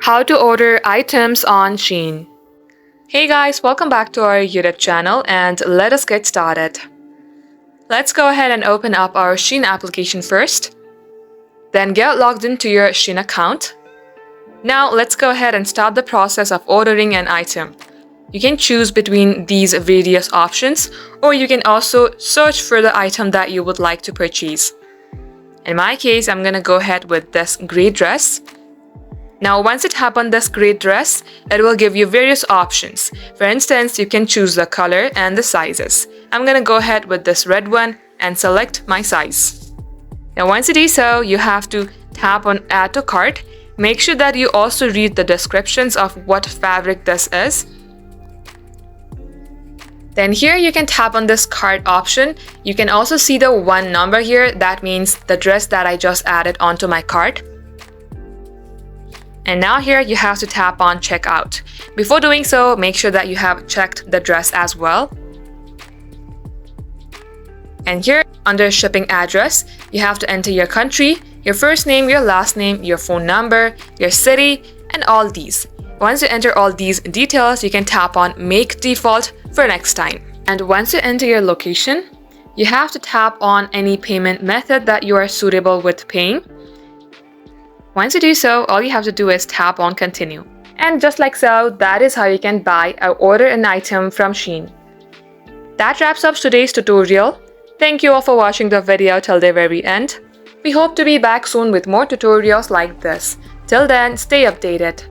How to order items on Shein. Hey guys, welcome back to our YouTube channel and let us get started. Let's go ahead and open up our Shein application first. Then get logged into your Shein account. Now let's go ahead and start the process of ordering an item. You can choose between these various options, or you can also search for the item that you would like to purchase. In my case, I'm gonna go ahead with this gray dress. Now once you tap on this gray dress, it will give you various options. For instance, you can choose the color and the sizes. I'm gonna go ahead with this red one and select my size. Now once you do so, you have to tap on add to cart. Make sure that you also read the descriptions of what fabric this is. Then here you can tap on this cart option. You can also see the 1 number here. That means the dress that I just added onto my cart. And now here you have to tap on checkout. Before doing so, make sure that you have checked the dress as well. And here under shipping address, you have to enter your country, your first name, your last name, your phone number, your city, and all these. Once you enter all these details, you can tap on make default for next time. And once you enter your location, you have to tap on any payment method that you are suitable with paying. Once you do so, all you have to do is tap on continue. And just like so, that is how you can buy or order an item from Shein. That wraps up today's tutorial. Thank you all for watching the video till the very end. We hope to be back soon with more tutorials like this. Till then, stay updated.